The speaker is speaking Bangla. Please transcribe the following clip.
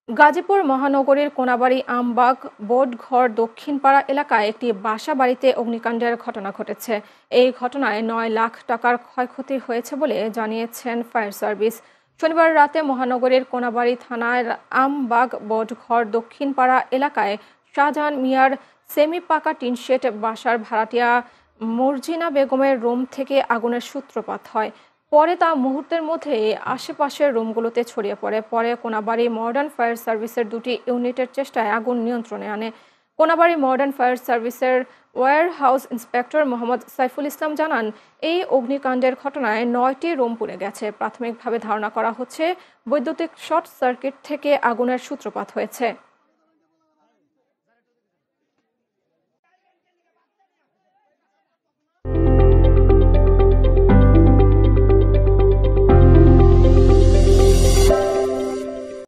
গাজীপুর মহানগরীর কোনাবাড়ী আমবাগ বোটঘর দক্ষিণপাড়া এলাকায় একটি বাসা বাড়িতে অগ্নিকাণ্ডের ঘটনা ঘটেছে। এই ঘটনায় ৯ লাখ টাকার ক্ষয়ক্ষতি হয়েছে বলে জানিয়েছেন ফায়ার সার্ভিস। শনিবার রাতে মহানগরীর কোনাবাড়ী থানার আমবাগ বোটঘর দক্ষিণপাড়া এলাকায় শাহজাহান মিয়ার সেমি পাকা টিনশেড বাসার ভাড়াটিয়া মর্জিনা বেগমের রুম থেকে আগুনের সূত্রপাত হয়। পরে তা মুহূর্তের মধ্যে আশেপাশের রুমগুলোতে ছড়িয়ে পড়ে। পরে কোনাবাড়ী মডার্ন ফায়ার সার্ভিসের ২টি ইউনিটের চেষ্টায় আগুন নিয়ন্ত্রণে আনে। কোনাবাড়ী মডার্ন ফায়ার সার্ভিসের warehouse inspector Mohammad Saiful Islam জানান, এই অগ্নিকাণ্ডের ঘটনায় ৯টি রুম পুড়ে গেছে। প্রাথমিকভাবে ধারণা করা হচ্ছে বৈদ্যুতিক শর্ট সার্কিট থেকে আগুনের সূত্রপাত হয়েছে।